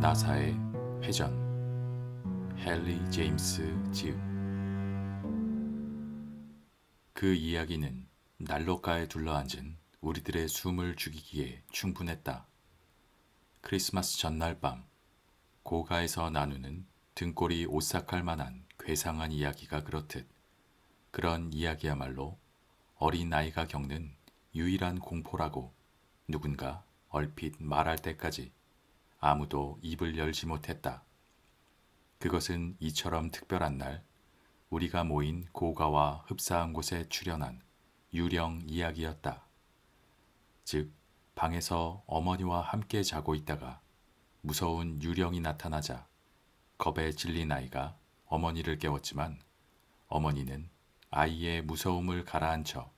나사의 회전. 헨리 제임스 지음. 그 이야기는 난로가에 둘러앉은 우리들의 숨을 죽이기에 충분했다. 크리스마스 전날 밤 고가에서 나누는 등골이 오싹할 만한 괴상한 이야기가 그렇듯 그런 이야기야말로 어린 아이가 겪는 유일한 공포라고 누군가 얼핏 말할 때까지 아무도 입을 열지 못했다. 그것은 이처럼 특별한 날 우리가 모인 고가와 흡사한 곳에 출연한 유령 이야기였다. 즉, 방에서 어머니와 함께 자고 있다가 무서운 유령이 나타나자 겁에 질린 아이가 어머니를 깨웠지만 어머니는 아이의 무서움을 가라앉혀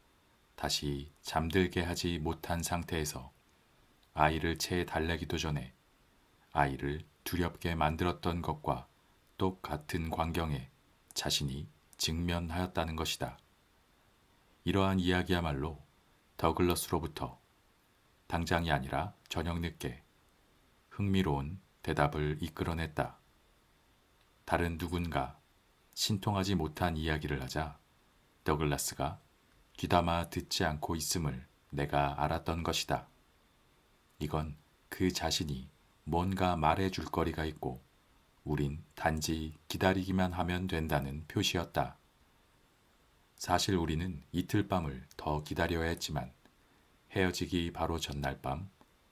다시 잠들게 하지 못한 상태에서 아이를 채 달래기도 전에 아이를 두렵게 만들었던 것과 똑같은 광경에 자신이 직면하였다는 것이다. 이러한 이야기야말로 더글러스로부터 당장이 아니라 저녁 늦게 흥미로운 대답을 이끌어냈다. 다른 누군가 신통하지 못한 이야기를 하자 더글라스가 귀담아 듣지 않고 있음을 내가 알았던 것이다. 이건 그 자신이 뭔가 말해줄 거리가 있고 우린 단지 기다리기만 하면 된다는 표시였다. 사실 우리는 이틀 밤을 더 기다려야 했지만 헤어지기 바로 전날 밤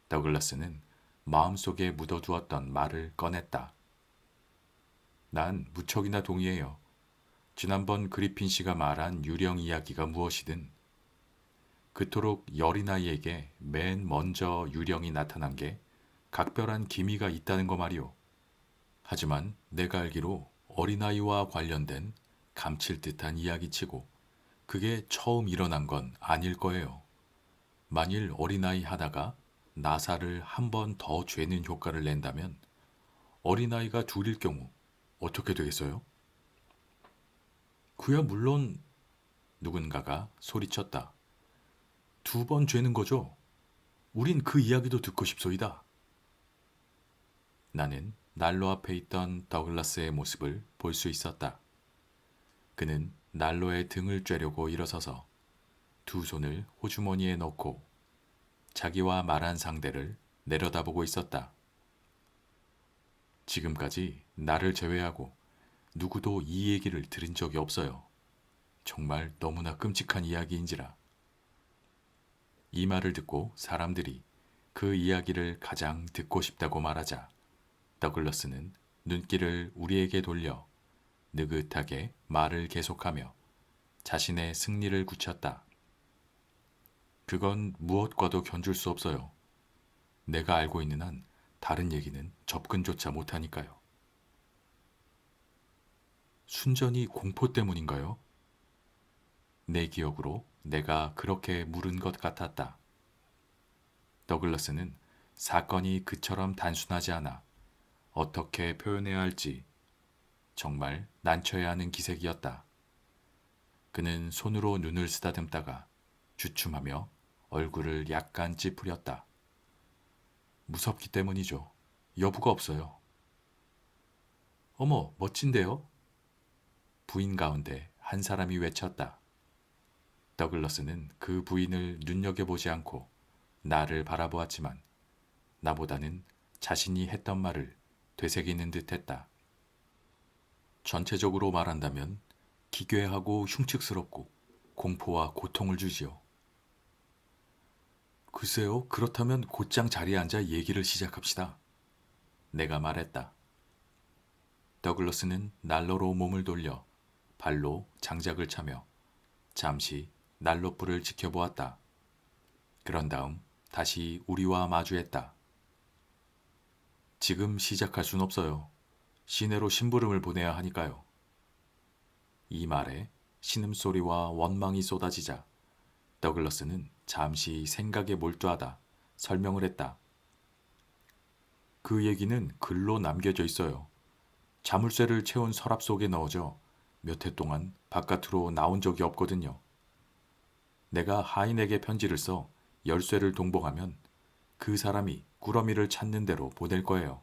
더글라스는 마음속에 묻어두었던 말을 꺼냈다. 난 무척이나 동의해요. 지난번 그리핀 씨가 말한 유령 이야기가 무엇이든 그토록 여린 아이에게 맨 먼저 유령이 나타난 게 각별한 기미가 있다는 거 말이오. 하지만 내가 알기로 어린아이와 관련된 감칠 듯한 이야기치고 그게 처음 일어난 건 아닐 거예요. 만일 어린아이 하나가 나사를 한 번 더 죄는 효과를 낸다면 어린아이가 둘일 경우 어떻게 되겠어요? 그야 물론 누군가가 소리쳤다. 두 번 죄는 거죠? 우린 그 이야기도 듣고 싶소이다. 나는 난로 앞에 있던 더글라스의 모습을 볼 수 있었다. 그는 난로에 등을 쬐려고 일어서서 두 손을 호주머니에 넣고 자기와 말한 상대를 내려다보고 있었다. 지금까지 나를 제외하고 누구도 이 얘기를 들은 적이 없어요. 정말 너무나 끔찍한 이야기인지라. 이 말을 듣고 사람들이 그 이야기를 가장 듣고 싶다고 말하자 더글러스는 눈길을 우리에게 돌려 느긋하게 말을 계속하며 자신의 승리를 굳혔다. 그건 무엇과도 견줄 수 없어요. 내가 알고 있는 한 다른 얘기는 접근조차 못하니까요. 순전히 공포 때문인가요? 내 기억으로 내가 그렇게 물은 것 같았다. 더글러스는 사건이 그처럼 단순하지 않아 어떻게 표현해야 할지 정말 난처해 하는 기색이었다. 그는 손으로 눈을 쓰다듬다가 주춤하며 얼굴을 약간 찌푸렸다. 무섭기 때문이죠. 여부가 없어요. 어머, 멋진데요? 부인 가운데 한 사람이 외쳤다. 더글러스는 그 부인을 눈여겨보지 않고 나를 바라보았지만 나보다는 자신이 했던 말을 되새기는 듯 했다. 전체적으로 말한다면 기괴하고 흉측스럽고 공포와 고통을 주지요. 글쎄요, 그렇다면 곧장 자리에 앉아 얘기를 시작합시다. 내가 말했다. 더글러스는 난로로 몸을 돌려 발로 장작을 차며 잠시 난로불을 지켜보았다. 그런 다음 다시 우리와 마주했다. 지금 시작할 순 없어요. 시내로 심부름을 보내야 하니까요. 이 말에 신음소리와 원망이 쏟아지자 더글러스는 잠시 생각에 몰두하다 설명을 했다. 그 얘기는 글로 남겨져 있어요. 자물쇠를 채운 서랍 속에 넣어져 몇 해 동안 바깥으로 나온 적이 없거든요. 내가 하인에게 편지를 써 열쇠를 동봉하면 그 사람이 꾸러미를 찾는 대로 보낼 거예요.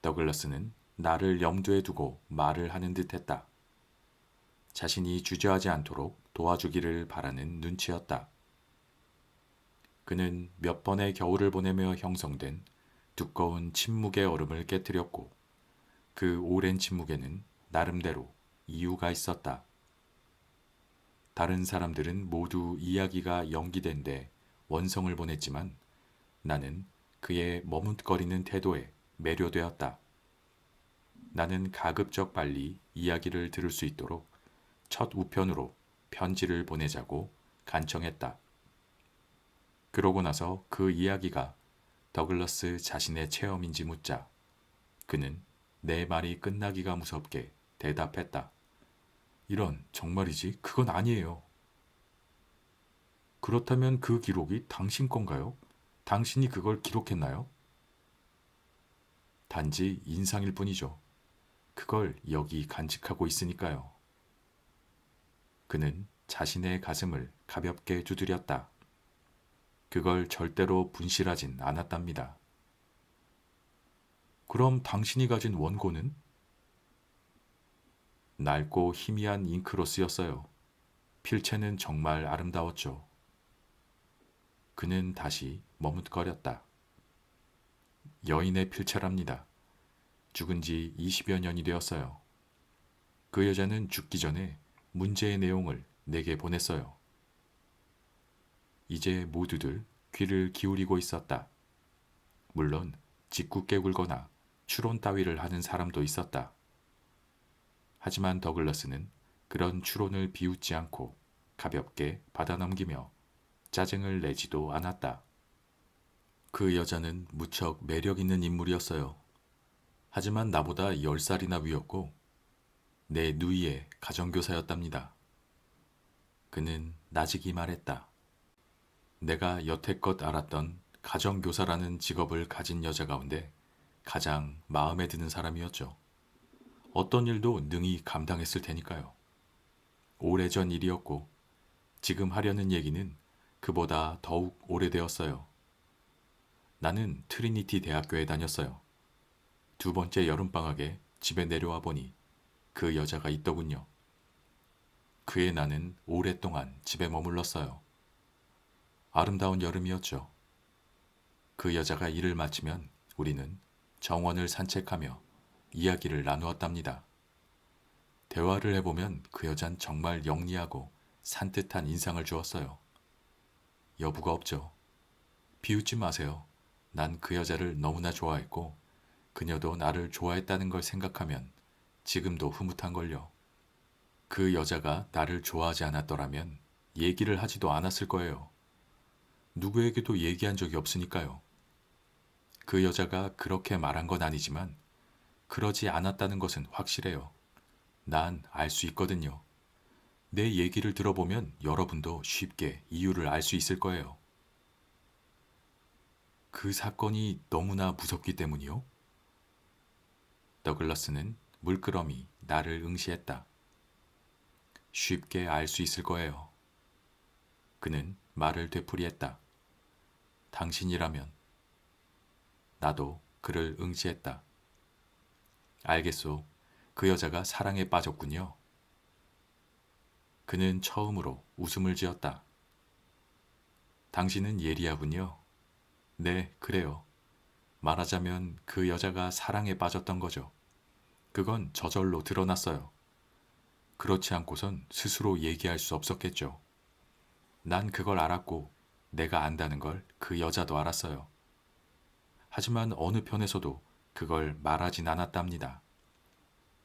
더글라스는 나를 염두에 두고 말을 하는 듯했다. 자신이 주저하지 않도록 도와주기를 바라는 눈치였다. 그는 몇 번의 겨울을 보내며 형성된 두꺼운 침묵의 얼음을 깨뜨렸고 그 오랜 침묵에는 나름대로 이유가 있었다. 다른 사람들은 모두 이야기가 연기된 데 원성을 보냈지만 나는 그의 머뭇거리는 태도에 매료되었다. 나는 가급적 빨리 이야기를 들을 수 있도록 첫 우편으로 편지를 보내자고 간청했다. 그러고 나서 그 이야기가 더글러스 자신의 체험인지 묻자 그는 내 말이 끝나기가 무섭게 대답했다. 이런, 정말이지? 그건 아니에요. 그렇다면 그 기록이 당신 건가요? 당신이 그걸 기록했나요? 단지 인상일 뿐이죠. 그걸 여기 간직하고 있으니까요. 그는 자신의 가슴을 가볍게 두드렸다. 그걸 절대로 분실하진 않았답니다. 그럼 당신이 가진 원고는? 낡고 희미한 잉크로 쓰였어요. 필체는 정말 아름다웠죠. 그는 다시 머뭇거렸다. 여인의 필체랍니다. 죽은 지 20여 년이 되었어요. 그 여자는 죽기 전에 문제의 내용을 내게 보냈어요. 이제 모두들 귀를 기울이고 있었다. 물론 짓궂게 굴거나 추론 따위를 하는 사람도 있었다. 하지만 더글러스는 그런 추론을 비웃지 않고 가볍게 받아넘기며 짜증을 내지도 않았다. 그 여자는 무척 매력 있는 인물이었어요. 하지만 나보다 10살이나 위였고 내 누이의 가정교사였답니다. 그는 나직이 말했다. 내가 여태껏 알았던 가정교사라는 직업을 가진 여자 가운데 가장 마음에 드는 사람이었죠. 어떤 일도 능히 감당했을 테니까요. 오래전 일이었고 지금 하려는 얘기는 그보다 더욱 오래되었어요. 나는 트리니티 대학교에 다녔어요. 두 번째 여름방학에 집에 내려와 보니 그 여자가 있더군요. 그의 나는 오랫동안 집에 머물렀어요. 아름다운 여름이었죠. 그 여자가 일을 마치면 우리는 정원을 산책하며 이야기를 나누었답니다. 대화를 해보면 그 여잔 정말 영리하고 산뜻한 인상을 주었어요. 여부가 없죠. 비웃지 마세요. 난 그 여자를 너무나 좋아했고 그녀도 나를 좋아했다는 걸 생각하면 지금도 흐뭇한걸요. 그 여자가 나를 좋아하지 않았더라면 얘기를 하지도 않았을 거예요. 누구에게도 얘기한 적이 없으니까요. 그 여자가 그렇게 말한 건 아니지만 그러지 않았다는 것은 확실해요. 난 알 수 있거든요. 내 얘기를 들어보면 여러분도 쉽게 이유를 알 수 있을 거예요. 그 사건이 너무나 무섭기 때문이요? 더글라스는 물끄러미 나를 응시했다. 쉽게 알 수 있을 거예요. 그는 말을 되풀이했다. 당신이라면. 나도 그를 응시했다. 알겠소. 그 여자가 사랑에 빠졌군요. 그는 처음으로 웃음을 지었다. 당신은 예리하군요. 네, 그래요. 말하자면 그 여자가 사랑에 빠졌던 거죠. 그건 저절로 드러났어요. 그렇지 않고선 스스로 얘기할 수 없었겠죠. 난 그걸 알았고 내가 안다는 걸 그 여자도 알았어요. 하지만 어느 편에서도 그걸 말하진 않았답니다.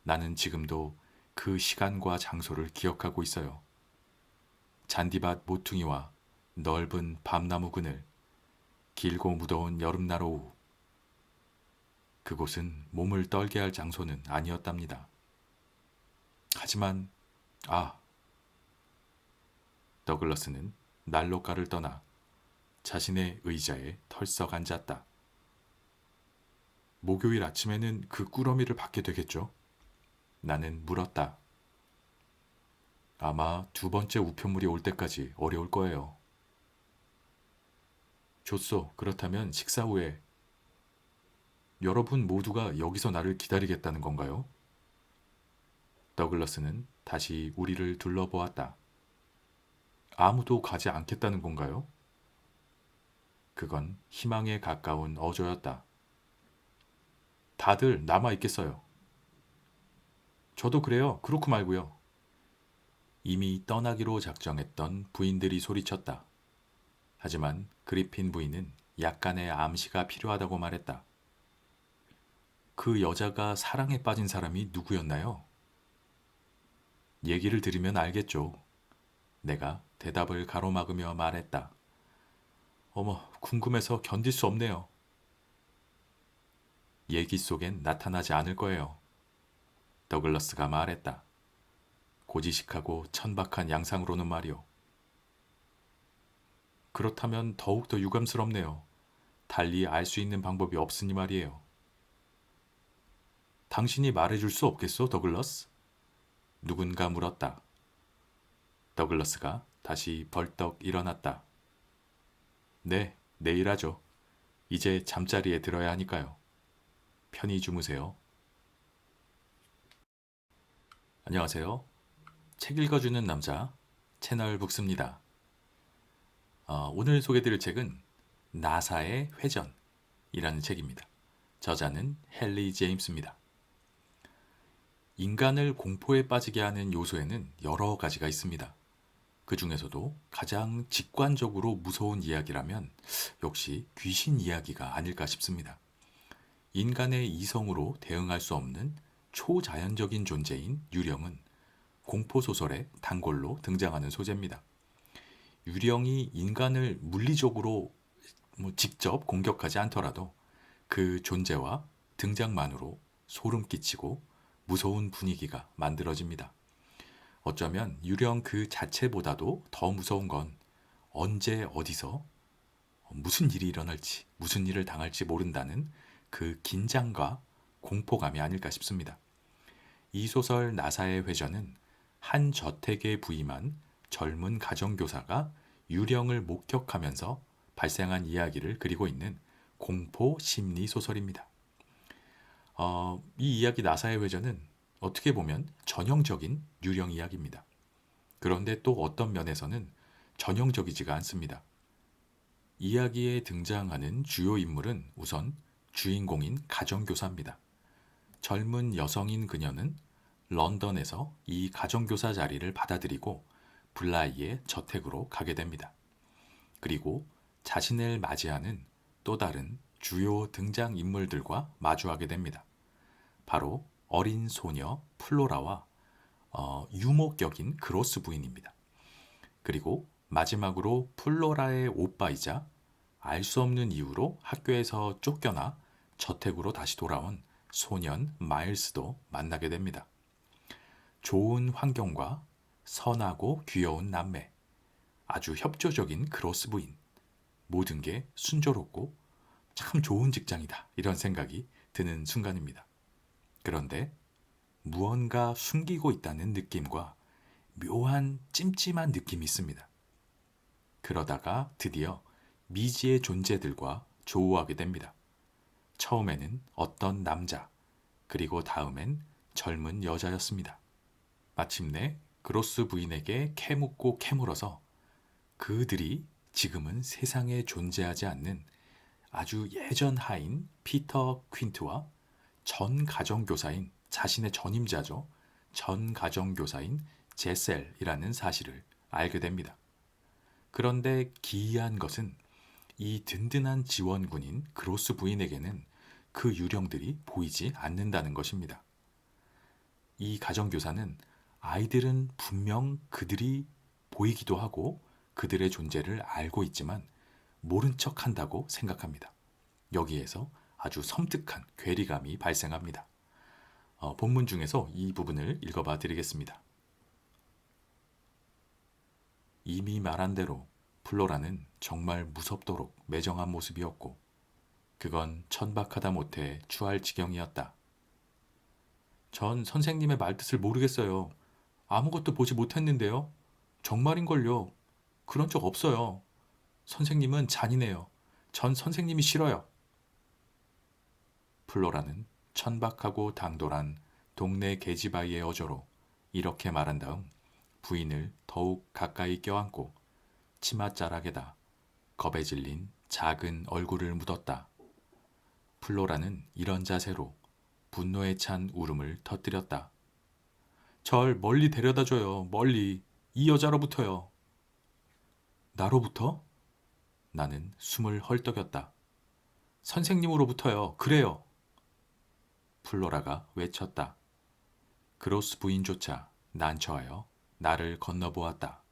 나는 지금도 그 시간과 장소를 기억하고 있어요. 잔디밭 모퉁이와 넓은 밤나무 그늘, 길고 무더운 여름날 오후. 그곳은 몸을 떨게 할 장소는 아니었답니다. 하지만, 더글러스는 난로가를 떠나 자신의 의자에 털썩 앉았다. 목요일 아침에는 그 꾸러미를 받게 되겠죠? 나는 물었다. 아마 두 번째 우편물이 올 때까지 어려울 거예요. 좋소. 그렇다면 식사 후에. 여러분 모두가 여기서 나를 기다리겠다는 건가요? 더글러스는 다시 우리를 둘러보았다. 아무도 가지 않겠다는 건가요? 그건 희망에 가까운 어조였다. 다들 남아있겠어요. 저도 그래요. 그렇고 말고요. 이미 떠나기로 작정했던 부인들이 소리쳤다. 하지만 그리핀 부인은 약간의 암시가 필요하다고 말했다. 그 여자가 사랑에 빠진 사람이 누구였나요? 얘기를 들으면 알겠죠. 내가 대답을 가로막으며 말했다. 어머, 궁금해서 견딜 수 없네요. 얘기 속엔 나타나지 않을 거예요. 더글러스가 말했다. 고지식하고 천박한 양상으로는 말이오. 그렇다면 더욱더 유감스럽네요. 달리 알 수 있는 방법이 없으니 말이에요. 당신이 말해줄 수 없겠소, 더글러스? 누군가 물었다. 더글러스가 다시 벌떡 일어났다. 네, 내일 하죠. 이제 잠자리에 들어야 하니까요. 편히 주무세요. 안녕하세요. 책 읽어주는 남자 채널 북스입니다. 오늘 소개드릴 책은 나사의 회전이라는 책입니다. 저자는 헨리 제임스입니다. 인간을 공포에 빠지게 하는 요소에는 여러 가지가 있습니다. 그 중에서도 가장 직관적으로 무서운 이야기라면 역시 귀신 이야기가 아닐까 싶습니다. 인간의 이성으로 대응할 수 없는 초자연적인 존재인 유령은 공포소설의 단골로 등장하는 소재입니다. 유령이 인간을 물리적으로 직접 공격하지 않더라도 그 존재와 등장만으로 소름 끼치고 무서운 분위기가 만들어집니다. 어쩌면 유령 그 자체보다도 더 무서운 건 언제 어디서 무슨 일이 일어날지, 무슨 일을 당할지 모른다는 그 긴장과 공포감이 아닐까 싶습니다. 이 소설 나사의 회전은 한 저택에 부임한 젊은 가정교사가 유령을 목격하면서 발생한 이야기를 그리고 있는 공포 심리 소설입니다. 이 이야기 나사의 회전은 어떻게 보면 전형적인 유령 이야기입니다. 그런데 또 어떤 면에서는 전형적이지가 않습니다. 이야기에 등장하는 주요 인물은 우선 주인공인 가정교사입니다. 젊은 여성인 그녀는 런던에서 이 가정교사 자리를 받아들이고 블라이의 저택으로 가게 됩니다. 그리고 자신을 맞이하는 또 다른 주요 등장인물들과 마주하게 됩니다. 바로 어린 소녀 플로라와 유목격인 그로스 부인입니다. 그리고 마지막으로 플로라의 오빠이자 알 수 없는 이유로 학교에서 쫓겨나 저택으로 다시 돌아온 소년 마일스도 만나게 됩니다. 좋은 환경과 선하고 귀여운 남매, 아주 협조적인 그로스 부인, 모든 게 순조롭고 참 좋은 직장이다. 이런 생각이 드는 순간입니다. 그런데 무언가 숨기고 있다는 느낌과 묘한 찜찜한 느낌이 있습니다. 그러다가 드디어 미지의 존재들과 조우하게 됩니다. 처음에는 어떤 남자, 그리고 다음엔 젊은 여자였습니다. 마침내 그로스 부인에게 캐묻고 캐물어서 그들이 지금은 세상에 존재하지 않는 아주 예전 하인 피터 퀸트와 전 가정교사인 자신의 전임자죠. 전 가정교사인 제셀이라는 사실을 알게 됩니다. 그런데 기이한 것은 이 든든한 지원군인 그로스 부인에게는 그 유령들이 보이지 않는다는 것입니다. 이 가정교사는 아이들은 분명 그들이 보이기도 하고 그들의 존재를 알고 있지만 모른 척 한다고 생각합니다. 여기에서 아주 섬뜩한 괴리감이 발생합니다. 본문 중에서 이 부분을 읽어봐 드리겠습니다. 이미 말한 대로 플로라는 정말 무섭도록 매정한 모습이었고 그건 천박하다 못해 추할 지경이었다. 전 선생님의 말뜻을 모르겠어요. 아무것도 보지 못했는데요. 정말인걸요. 그런 적 없어요. 선생님은 잔인해요. 전 선생님이 싫어요. 플로라는 천박하고 당돌한 동네 계집아이의 어조로 이렇게 말한 다음 부인을 더욱 가까이 껴안고 치맛자락에다 겁에 질린 작은 얼굴을 묻었다. 플로라는 이런 자세로 분노에 찬 울음을 터뜨렸다. 절 멀리 데려다줘요. 멀리. 이 여자로부터요. 나로부터? 나는 숨을 헐떡였다. 선생님으로부터요. 그래요. 플로라가 외쳤다. 그로스 부인조차 난처하여 나를 건너보았다.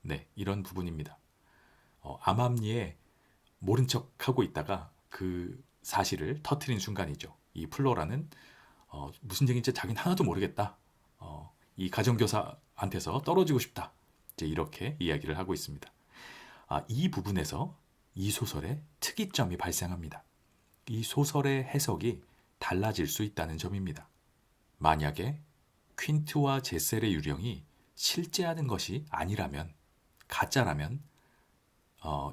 네, 이런 부분입니다. 암암리에 모른 척하고 있다가 그 사실을 터트린 순간이죠. 이 플로라는 무슨 얘기인지 자기는 하나도 모르겠다. 이 가정교사한테서 떨어지고 싶다. 이제 이렇게 이야기를 하고 있습니다. 이 부분에서 이 소설의 특이점이 발생합니다. 이 소설의 해석이 달라질 수 있다는 점입니다. 만약에 퀸트와 제셀의 유령이 실제하는 것이 아니라면, 가짜라면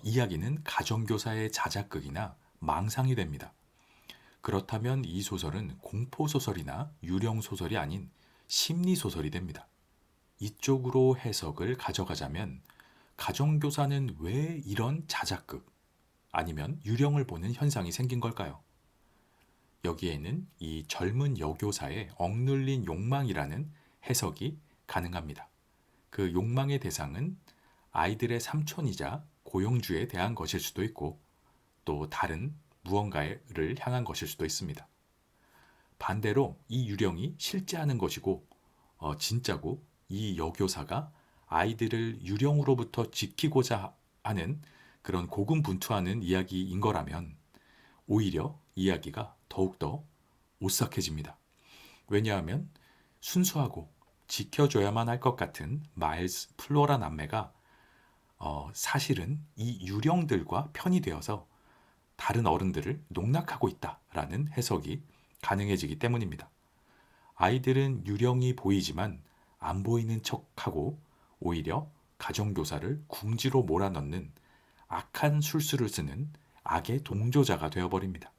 이야기는 가정교사의 자작극이나 망상이 됩니다. 그렇다면 이 소설은 공포소설이나 유령소설이 아닌 심리소설이 됩니다. 이쪽으로 해석을 가져가자면 가정교사는 왜 이런 자작극 아니면 유령을 보는 현상이 생긴 걸까요? 여기에는 이 젊은 여교사의 억눌린 욕망이라는 해석이 가능합니다. 그 욕망의 대상은 아이들의 삼촌이자 고용주에 대한 것일 수도 있고 또 다른 무언가를 향한 것일 수도 있습니다. 반대로 이 유령이 실제하는 것이고 진짜고 이 여교사가 아이들을 유령으로부터 지키고자 하는 그런 고군분투하는 이야기인 거라면 오히려 이야기가 더욱더 오싹해집니다. 왜냐하면 순수하고 지켜줘야만 할 것 같은 마일스 플로라 남매가 사실은 이 유령들과 편이 되어서 다른 어른들을 농락하고 있다라는 해석이 가능해지기 때문입니다. 아이들은 유령이 보이지만 안 보이는 척하고 오히려 가정교사를 궁지로 몰아넣는 악한 술수를 쓰는 악의 동조자가 되어버립니다.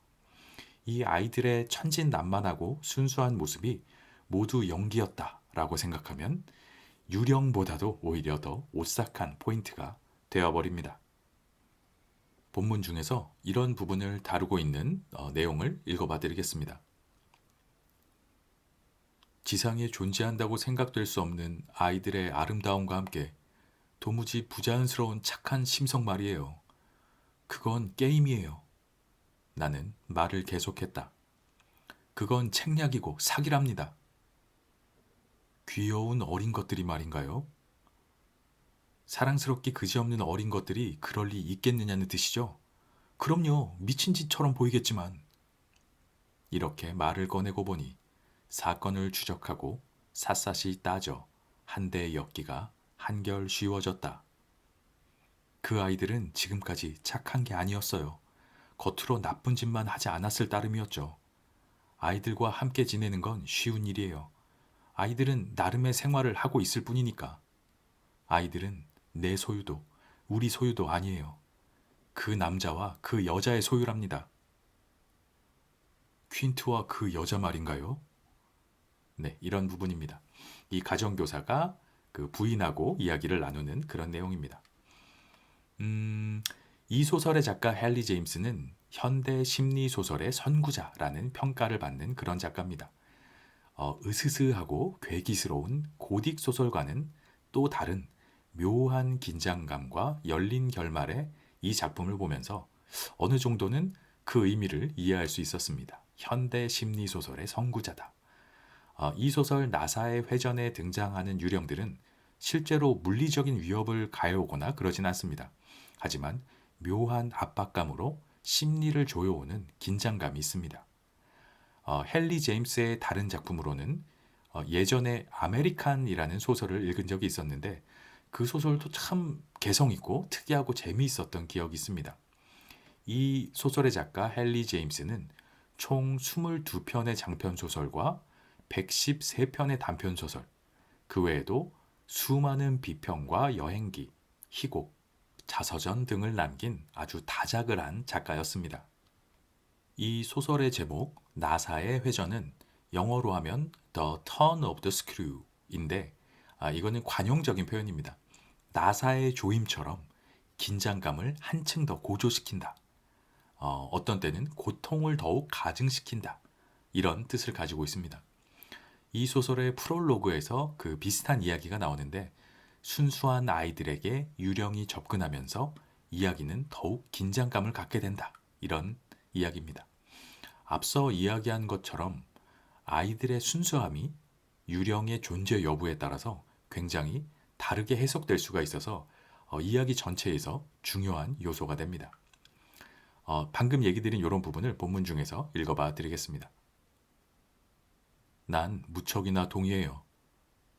이 아이들의 천진난만하고 순수한 모습이 모두 연기였다라고 생각하면 유령보다도 오히려 더 오싹한 포인트가 되어버립니다. 본문 중에서 이런 부분을 다루고 있는 내용을 읽어봐 드리겠습니다. 지상에 존재한다고 생각될 수 없는 아이들의 아름다움과 함께 도무지 부자연스러운 착한 심성 말이에요. 그건 게임이에요. 나는 말을 계속했다. 그건 책략이고 사기랍니다. 귀여운 어린 것들이 말인가요? 사랑스럽기 그지없는 어린 것들이 그럴 리 있겠느냐는 뜻이죠? 그럼요, 미친 짓처럼 보이겠지만. 이렇게 말을 꺼내고 보니 사건을 추적하고 샅샅이 따져 한 대의 엮기가 한결 쉬워졌다. 그 아이들은 지금까지 착한 게 아니었어요. 겉으로 나쁜 짓만 하지 않았을 따름이었죠. 아이들과 함께 지내는 건 쉬운 일이에요. 아이들은 나름의 생활을 하고 있을 뿐이니까. 아이들은 내 소유도 우리 소유도 아니에요. 그 남자와 그 여자의 소유랍니다. 퀸트와 그 여자 말인가요? 네, 이런 부분입니다. 이 가정교사가 그 부인하고 이야기를 나누는 그런 내용입니다. 이 소설의 작가 헨리 제임스는 현대 심리 소설의 선구자라는 평가를 받는 그런 작가입니다. 으스스하고 괴기스러운 고딕 소설과는 또 다른 묘한 긴장감과 열린 결말의 이 작품을 보면서 어느 정도는 그 의미를 이해할 수 있었습니다. 현대 심리 소설의 선구자다. 이 소설 나사의 회전에 등장하는 유령들은 실제로 물리적인 위협을 가해오거나 그러진 않습니다. 하지만 묘한 압박감으로 심리를 조여오는 긴장감이 있습니다. 헨리 제임스의 다른 작품으로는 예전에 아메리칸이라는 소설을 읽은 적이 있었는데 그 소설도 참 개성있고 특이하고 재미있었던 기억이 있습니다. 이 소설의 작가 헨리 제임스는 총 22편의 장편소설과 113편의 단편소설, 그 외에도 수많은 비평과 여행기, 희곡, 자서전 등을 남긴 아주 다작을 한 작가였습니다. 이 소설의 제목 나사의 회전은 영어로 하면 The Turn of the Screw인데 이거는 관용적인 표현입니다. 나사의 조임처럼 긴장감을 한층 더 고조시킨다. 어떤 때는 고통을 더욱 가증시킨다. 이런 뜻을 가지고 있습니다. 이 소설의 프롤로그에서 그 비슷한 이야기가 나오는데 순수한 아이들에게 유령이 접근하면서 이야기는 더욱 긴장감을 갖게 된다. 이런 이야기입니다. 앞서 이야기한 것처럼 아이들의 순수함이 유령의 존재 여부에 따라서 굉장히 다르게 해석될 수가 있어서 이야기 전체에서 중요한 요소가 됩니다. 방금 얘기 드린 이런 부분을 본문 중에서 읽어봐 드리겠습니다. 난 무척이나 동의해요.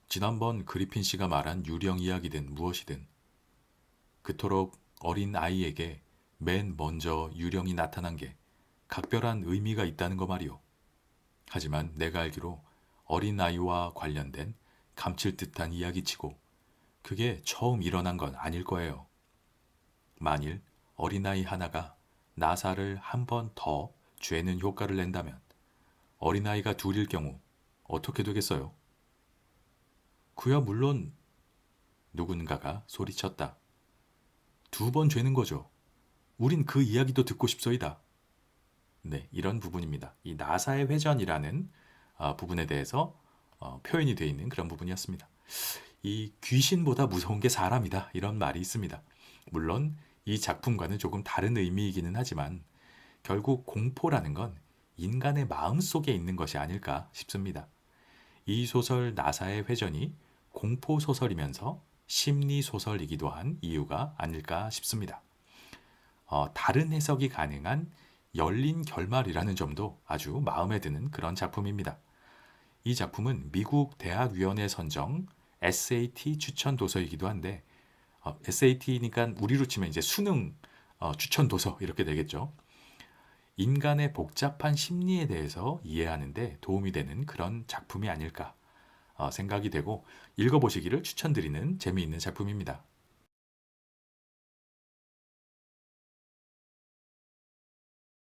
지난번 그리핀 씨가 말한 유령 이야기든 무엇이든 그토록 어린 아이에게 맨 먼저 유령이 나타난 게 각별한 의미가 있다는 거 말이오. 하지만 내가 알기로 어린 아이와 관련된 감칠 듯한 이야기치고 그게 처음 일어난 건 아닐 거예요. 만일 어린아이 하나가 나사를 한 번 더 죄는 효과를 낸다면 어린아이가 둘일 경우 어떻게 되겠어요? 그야 물론 누군가가 소리쳤다. 두 번 죄는 거죠. 우린 그 이야기도 듣고 싶소이다. 네, 이런 부분입니다. 이 나사의 회전이라는 부분에 대해서 표현이 되어 있는 그런 부분이었습니다. 이 귀신보다 무서운 게 사람이다. 이런 말이 있습니다. 물론 이 작품과는 조금 다른 의미이기는 하지만 결국 공포라는 건 인간의 마음 속에 있는 것이 아닐까 싶습니다. 이 소설 나사의 회전이 공포 소설이면서 심리 소설이기도 한 이유가 아닐까 싶습니다. 다른 해석이 가능한 열린 결말이라는 점도 아주 마음에 드는 그런 작품입니다. 이 작품은 미국 대학위원회 선정 SAT 추천 도서이기도 한데 SAT니까 우리로 치면 이제 수능 추천 도서 이렇게 되겠죠. 인간의 복잡한 심리에 대해서 이해하는데 도움이 되는 그런 작품이 아닐까 생각이 되고 읽어보시기를 추천드리는 재미있는 작품입니다.